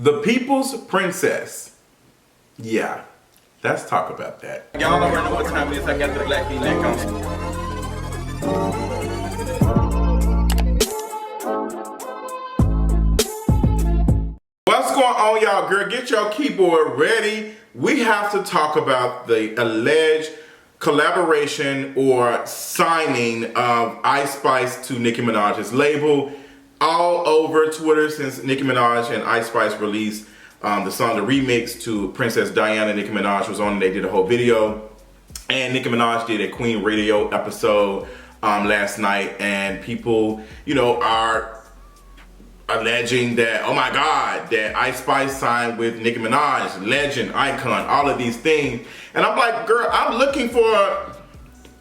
The People's Princess. Yeah, let's talk about that. Y'all already know what time it is. I got the black V-neck on. What's going on, y'all? Girl, get your keyboard ready. We have to talk about the alleged collaboration or signing of Ice Spice to Nicki Minaj's label. All over Twitter since Nicki Minaj and Ice Spice released the song, the remix to Princess Diana. Nicki Minaj was on and they did a whole video. And Nicki Minaj did a Queen Radio episode last night, and people, you know, are alleging that, oh my God, that Ice Spice signed with Nicki Minaj, legend, icon, all of these things. And I'm like, girl, I'm looking for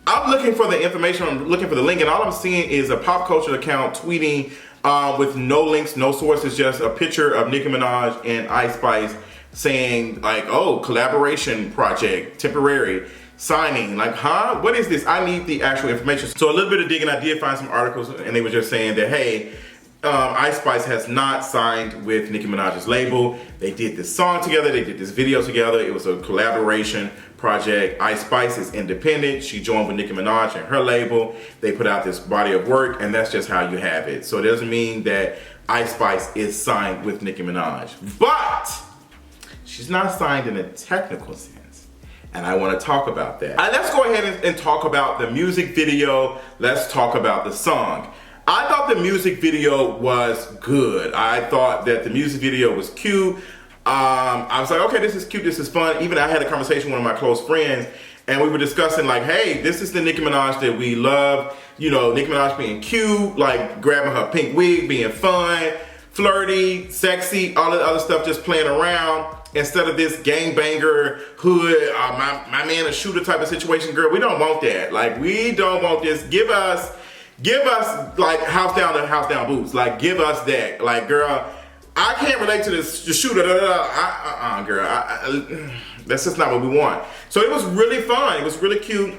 the information, I'm looking for the link, and all I'm seeing is a pop culture account tweeting with no links, no sources, just a picture of Nicki Minaj and Ice Spice saying like, oh, collaboration project, temporary, signing. Like, huh? What is this? I need the actual information. So a little bit of digging, I did find some articles and they were just saying that, hey, Ice Spice has not signed with Nicki Minaj's label. They did this song together, they did this video together. It was a collaboration project. Ice Spice is independent. She joined with Nicki Minaj and her label. They put out this body of work, and that's just how you have it. So it doesn't mean that Ice Spice is signed with Nicki Minaj, but she's not signed in a technical sense. And I want to talk about that. Let's go ahead and talk about the music video. Let's talk about the song. I thought the music video was good. I thought that the music video was cute. I was like, okay, this is cute, this is fun. Even I had a conversation with one of my close friends, and we were discussing like, hey, this is the Nicki Minaj that we love. You know, Nicki Minaj being cute, like grabbing her pink wig, being fun, flirty, sexy, all the other stuff, just playing around. Instead of this gangbanger, hood, my man a shooter type of situation, girl, we don't want that. Like, we don't want this. Give us like house down boots. Like, give us that. Like, girl, I can't relate to this shooter. Girl, that's just not what we want. So it was really fun. It was really cute.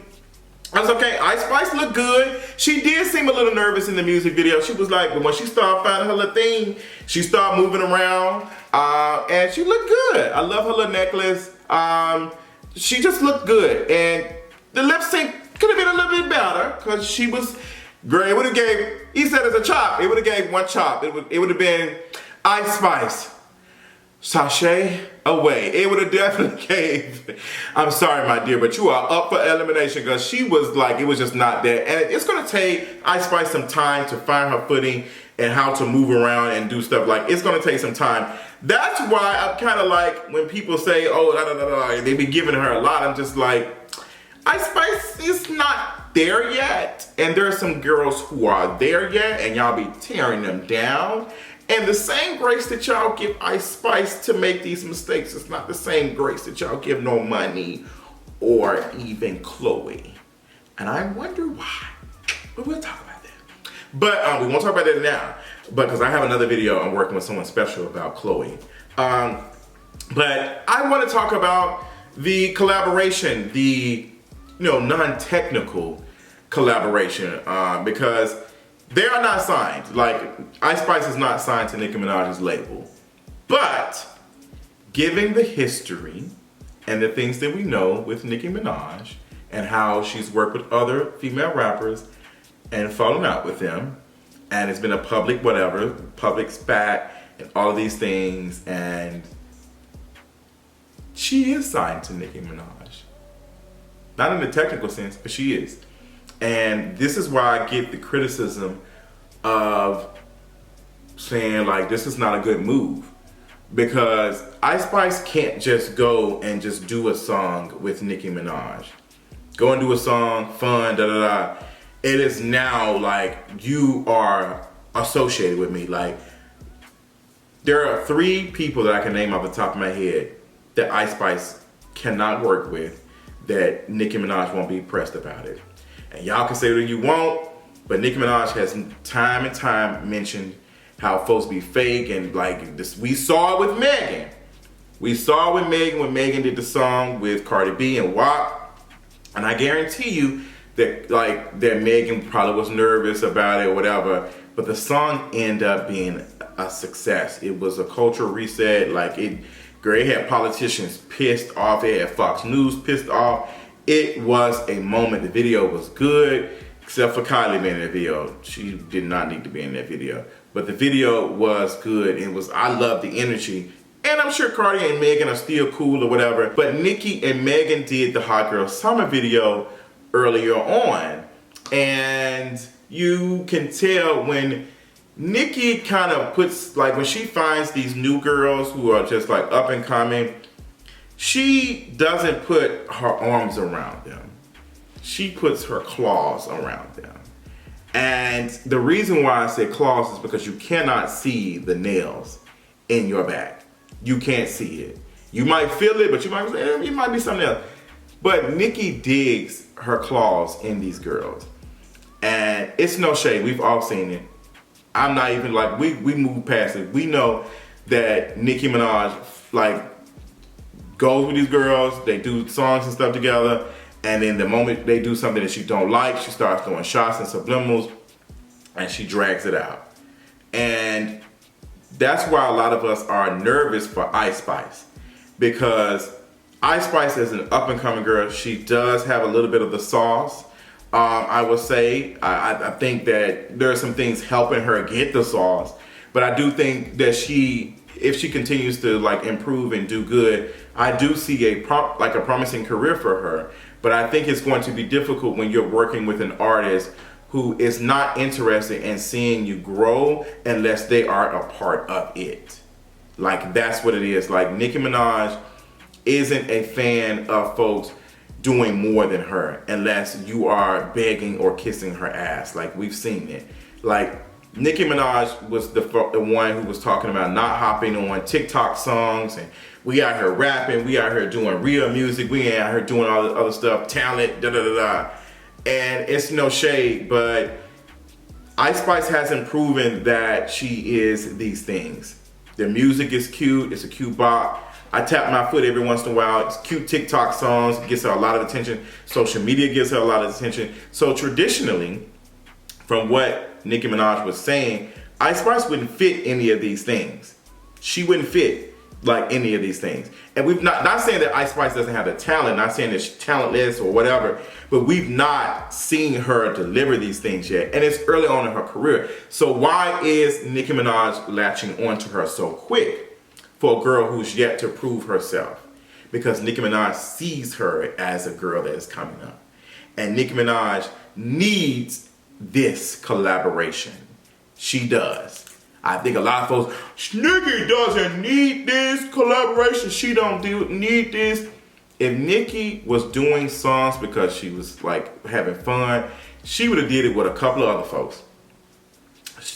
I was okay. Ice Spice looked good. She did seem a little nervous in the music video. She was like, when she started finding her little thing, she started moving around, and she looked good. I love her little necklace. She just looked good, and the lip sync could have been a little bit better because she was. Girl, it would have gave, he said it's a chop, it would have gave one chop. It would have been Ice Spice, sashay away. It would have definitely gave, I'm sorry my dear, but you are up for elimination because she was like, it was just not that. And it's gonna take Ice Spice some time to find her footing and how to move around and do stuff. Like, it's gonna take some time. That's why I'm kind of like, when people say, oh, they be giving her a lot, I'm just like, Ice Spice is not there yet, and there are some girls who are there yet, and y'all be tearing them down. And the same grace that y'all give Ice Spice to make these mistakes is not the same grace that y'all give Normani or even Chloe. And I wonder why. But we'll talk about that. But we won't talk about that now, because I have another video I'm working with someone special about Chloe. But I want to talk about the collaboration, the non-technical collaboration, because they are not signed. Like, Ice Spice is not signed to Nicki Minaj's label. But, given the history and the things that we know with Nicki Minaj and how she's worked with other female rappers and fallen out with them, and it's been a public whatever, public spat and all of these things, and she is signed to Nicki Minaj. Not in the technical sense, but she is. And this is why I get the criticism of saying like, this is not a good move. Because Ice Spice can't just go and just do a song with Nicki Minaj. Go and do a song, fun, da-da-da. It is now like, you are associated with me. Like, there are 3 people that I can name off the top of my head that Ice Spice cannot work with, that Nicki Minaj won't be pressed about it. And y'all can say what you want, but Nicki Minaj has time and time mentioned how folks be fake, and like this, we saw it with Megan. We saw it with Megan when Megan did the song with Cardi B and WAP. And I guarantee you that Megan probably was nervous about it or whatever, but the song ended up being a success. It was a cultural reset. Like girl, it had politicians pissed off. It had Fox News pissed off. It was a moment. The video was good, except for Kylie being in the video. She did not need to be in that video. But the video was good. I love the energy. And I'm sure Cardi and Megan are still cool or whatever. But Nicki and Megan did the Hot Girl Summer video earlier on. And you can tell when Nicki kind of puts, like when she finds these new girls who are just like up and coming, she doesn't put her arms around them. She puts her claws around them. And the reason why I say claws is because you cannot see the nails in your back. You can't see it. You might feel it, but you might say, it might be something else. But Nicki digs her claws in these girls. And it's no shade. We've all seen it. I'm not even like, we move past it. We know that Nicki Minaj like goes with these girls. They do songs and stuff together. And then the moment they do something that she don't like, she starts throwing shots and subliminals and she drags it out. And that's why a lot of us are nervous for Ice Spice, because Ice Spice is an up and coming girl. She does have a little bit of the sauce. I would say, I think that there are some things helping her get the sauce, but I do think that if she continues to like improve and do good, I do see a promising career for her. But I think it's going to be difficult when you're working with an artist who is not interested in seeing you grow unless they are a part of it. Like, that's what it is. Like, Nicki Minaj isn't a fan of folks doing more than her unless you are begging or kissing her ass. Like, we've seen it. Like, Nicki Minaj was the one who was talking about not hopping on TikTok songs, and we out here rapping, we out here doing real music, we ain't out here doing all the other stuff, talent, da da da da. And it's no shade, but Ice Spice hasn't proven that she is these things. The music is cute, it's a cute bop. I tap my foot every once in a while. It's cute TikTok songs, it gets her a lot of attention. Social media gives her a lot of attention. So traditionally, from what Nicki Minaj was saying, Ice Spice wouldn't fit any of these things. She wouldn't fit like any of these things. And we've not saying that Ice Spice doesn't have the talent, not saying that she's talentless or whatever, but we've not seen her deliver these things yet. And it's early on in her career. So why is Nicki Minaj latching onto her so quick for a girl who's yet to prove herself? Because Nicki Minaj sees her as a girl that is coming up. And Nicki Minaj needs this collaboration. She does. I think a lot of folks, Nicki doesn't need this collaboration. She don't need this. If Nicki was doing songs because she was like having fun, she would have did it with a couple of other folks.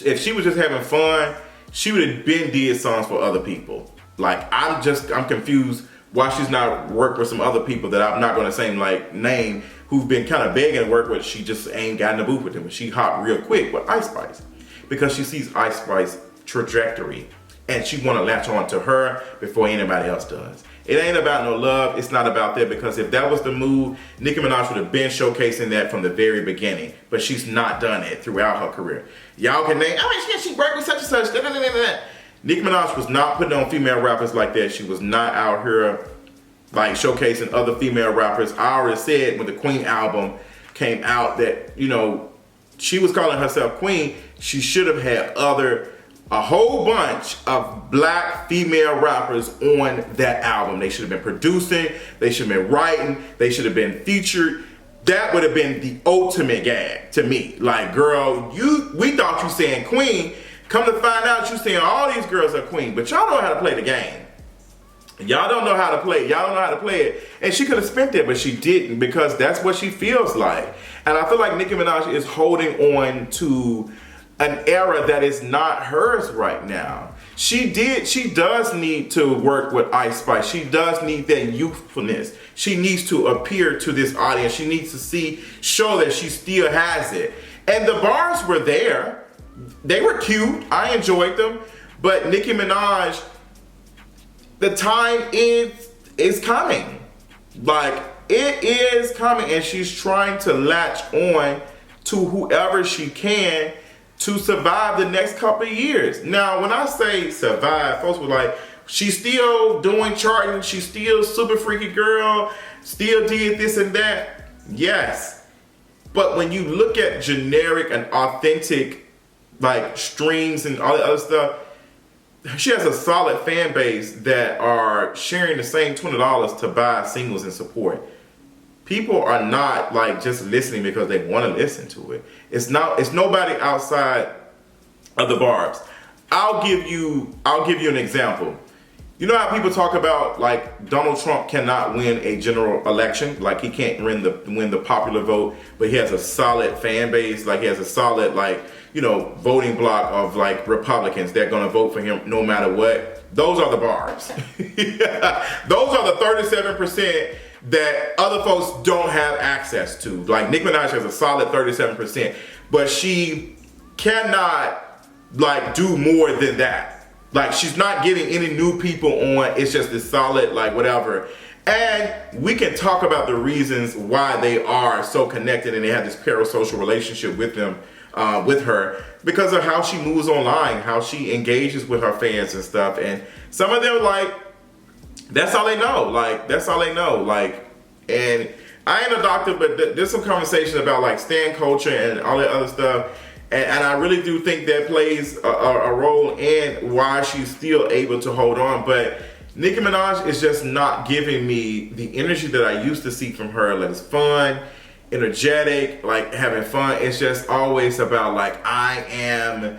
If she was just having fun, she would have been did songs for other people. Like, I'm confused why she's not worked with some other people that I'm not going to say like name, who've been kind of begging to work with. She just ain't got in the booth with them. She hopped real quick with Ice Spice because she sees Ice Spice trajectory and she want to latch on to her before anybody else does. It ain't about no love. It's not about that, because if that was the move, Nicki Minaj would have been showcasing that from the very beginning, but she's not done it throughout her career. Y'all can name, she worked with such and such. Nicki Minaj was not putting on female rappers like that. She was not out here like showcasing other female rappers. I already said when the Queen album came out that, you know, she was calling herself Queen. She should have had a whole bunch of black female rappers on that album. They should have been producing, they should have been writing, they should have been featured. That would have been the ultimate gag to me. Like, girl, we thought you saying Queen. Come to find out you saying all these girls are Queen, but y'all know how to play the game. Y'all don't know how to play. Y'all don't know how to play it. And she could have spent it, but she didn't, because that's what she feels like. And I feel like Nicki Minaj is holding on to an era that is not hers right now. She does need to work with Ice Spice. She does need that youthfulness. She needs to appear to this audience. She needs to show that she still has it. And the bars were there. They were cute. I enjoyed them. But Nicki Minaj, the time is coming. Like, it is coming, and she's trying to latch on to whoever she can to survive the next couple of years. Now, when I say survive, folks were like, she's still doing charting, she's still super freaky girl, still did this and that. Yes. But when you look at generic and authentic like streams and all the other stuff, she has a solid fan base that are sharing the same $20 to buy singles and support. People are not like just listening because they want to listen to it. It's nobody outside of the barbs. I'll give you an example. You know how people talk about like Donald Trump cannot win a general election, like he can't win the popular vote, but he has a solid fan base, like he has a solid voting block of like Republicans that are gonna vote for him no matter what. Those are the barbs. Those are the 37% that other folks don't have access to. Like Nicki Minaj has a solid 37%, but she cannot like do more than that. Like she's not getting any new people on. It's just this solid like whatever. And we can talk about the reasons why they are so connected and they have this parasocial relationship with them, with her, because of how she moves online, how she engages with her fans and stuff. And some of them like, that's all they know. Like, that's all they know. Like, and I ain't a doctor, but there's some conversation about like stan culture and all that other stuff. And I really do think that plays a role in why she's still able to hold on. But Nicki Minaj is just not giving me the energy that I used to see from her. Like it's fun, energetic, like having fun. It's just always about like, I am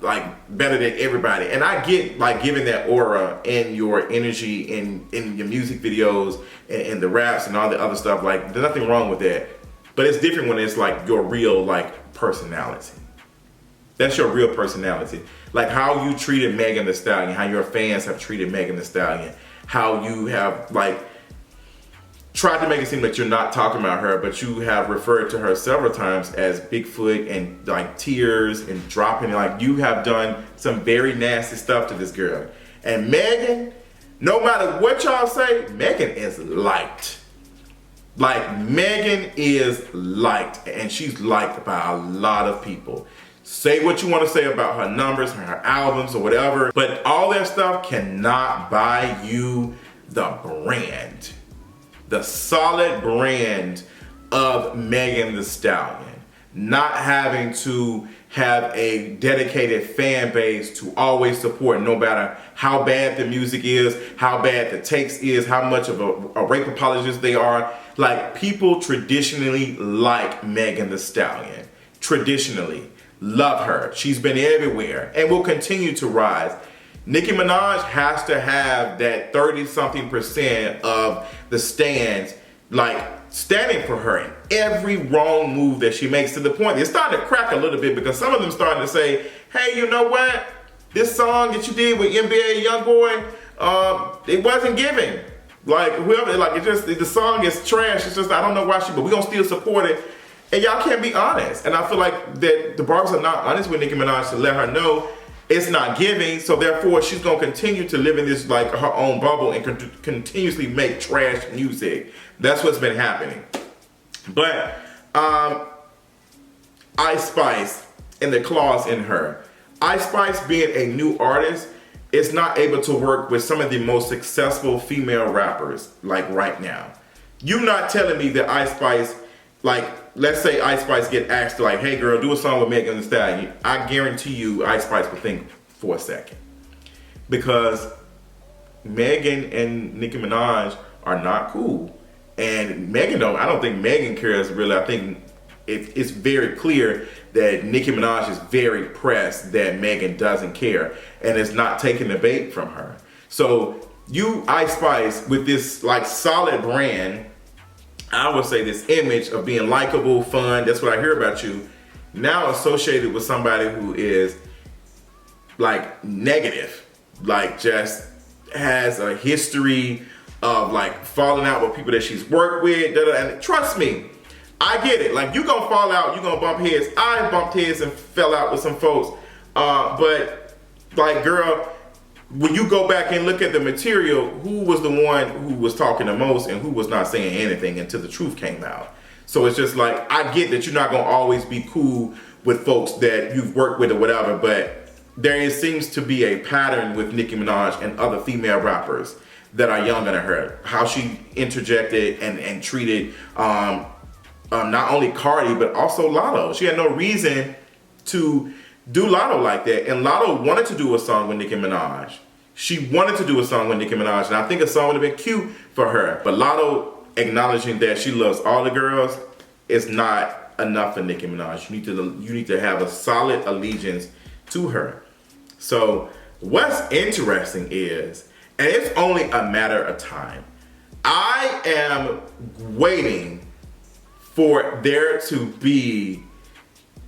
like better than everybody. And I get like giving that aura in your energy in your music videos and the raps and all the other stuff. Like there's nothing wrong with that. But it's different when it's like your real like personality. That's your real personality. Like how you treated Megan Thee Stallion, how your fans have treated Megan Thee Stallion, how you have like tried to make it seem that you're not talking about her, but you have referred to her several times as Bigfoot and like tears and dropping. Like you have done some very nasty stuff to this girl. And Megan, no matter what y'all say, Megan is liked. Like Megan is liked, and she's liked by a lot of people. Say what you want to say about her numbers, her albums, or whatever, but all that stuff cannot buy you the brand, the solid brand of Megan Thee Stallion. Not having to have a dedicated fan base to always support, no matter how bad the music is, how bad the takes is, how much of a rape apologist they are. Like people traditionally like Megan Thee Stallion. Traditionally love her. She's been everywhere and will continue to rise. Nicki Minaj has to have that 30-something% of the stands like standing for her in every wrong move that she makes, to the point it's starting to crack a little bit because some of them starting to say, hey, you know what? This song that you did with NBA Youngboy, it wasn't giving. Like whoever, like it just, the song is trash. It's just, I don't know why but we're gonna still support it. And y'all can't be honest. And I feel like that the barbs are not honest with Nicki Minaj to let her know it's not giving. So therefore she's gonna continue to live in this like her own bubble and continuously make trash music. That's what's been happening. But Ice Spice and the claws in her. Ice Spice being a new artist is not able to work with some of the most successful female rappers like right now. You're not telling me that Ice Spice, like let's say Ice Spice get asked to like, hey girl, do a song with Megan Thee Stallion. I guarantee you Ice Spice will think for a second. Because Megan and Nicki Minaj are not cool. And Megan I don't think Megan cares really. I think it's very clear that Nicki Minaj is very pressed that Megan doesn't care and is not taking the bait from her. So you, Ice Spice, with this like solid brand, I would say this image of being likable, fun, that's what I hear about you, now associated with somebody who is like negative, like just has a history of like falling out with people that she's worked with, and trust me, I get it. Like you gonna fall out, you gonna bump heads. I bumped heads and fell out with some folks. But like girl, when you go back and look at the material, who was the one who was talking the most and who was not saying anything until the truth came out? So it's just like, I get that you're not gonna always be cool with folks that you've worked with or whatever, but seems to be a pattern with Nicki Minaj and other female rappers that are younger than her. How she interjected and treated not only Cardi, but also Lotto. She had no reason to do Lotto like that. And Lotto wanted to do a song with Nicki Minaj. She wanted to do a song with Nicki Minaj, and I think a song would have been cute for her. But Lotto acknowledging that she loves all the girls is not enough for Nicki Minaj. You need to have a solid allegiance to her. So what's interesting is, and it's only a matter of time, I am waiting for there to be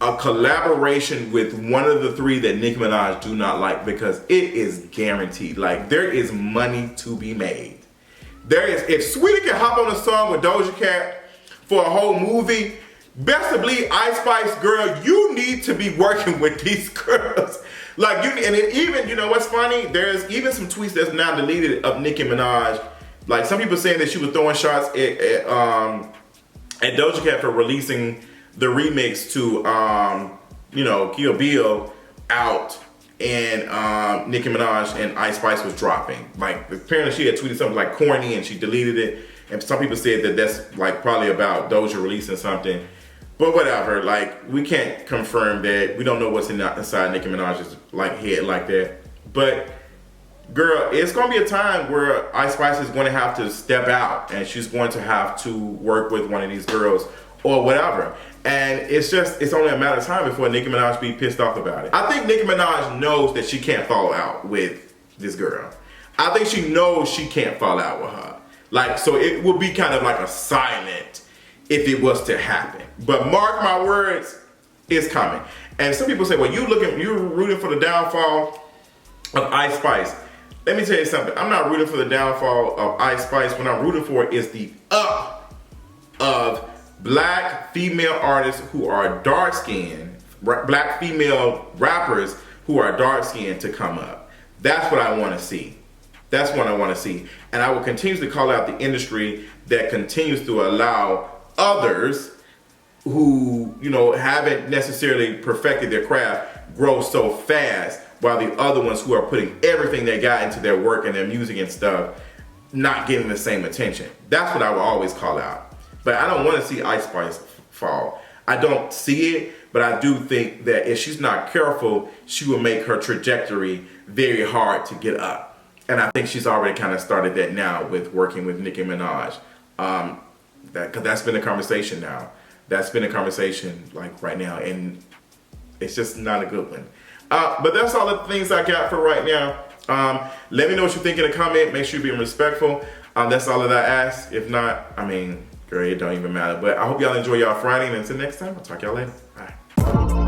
a collaboration with one of the three that Nicki Minaj do not like, because it is guaranteed. Like, there is money to be made. There is. If Sweetie can hop on a song with Doja Cat for a whole movie, best to believe Ice Spice, girl, you need to be working with these girls. Like, and it even, you know what's funny? There's even some tweets that's now deleted of Nicki Minaj. Like, some people saying that she was throwing shots at Doja Cat for releasing the remix to, Kill Bill out, and Nicki Minaj and Ice Spice was dropping. Like, apparently she had tweeted something like corny and she deleted it. And some people said that that's like probably about Doja releasing something. But whatever, like, we can't confirm that. We don't know what's inside Nicki Minaj's like head like that. But girl, it's gonna be a time where Ice Spice is gonna have to step out and she's going to have to work with one of these girls or whatever. And it's only a matter of time before Nicki Minaj be pissed off about it. I think Nicki Minaj knows that she can't fall out with this girl. I think she knows she can't fall out with her. Like, so it will be kind of like a silent if it was to happen. But mark my words, it's coming. And some people say, well, you're rooting for the downfall of Ice Spice. Let me tell you something. I'm not rooting for the downfall of Ice Spice. What I'm rooting for is the up of black female artists who are dark-skinned, black female rappers who are dark-skinned to come up. That's what I want to see. That's what I want to see. And I will continue to call out the industry that continues to allow others who, haven't necessarily perfected their craft grow so fast, while the other ones who are putting everything they got into their work and their music and stuff not getting the same attention. That's what I will always call out. But I don't want to see Ice Spice fall. I don't see it, but I do think that if she's not careful, she will make her trajectory very hard to get up. And I think she's already kind of started that now with working with Nicki Minaj. Because that's been a conversation now. That's been a conversation like right now, and it's just not a good one. But that's all the things I got for right now. Let me know what you think in the comment. Make sure you're being respectful. That's all that I ask. If not, I mean, girl, it don't even matter. But I hope y'all enjoy y'all Friday, and until next time, I'll talk y'all later. Bye.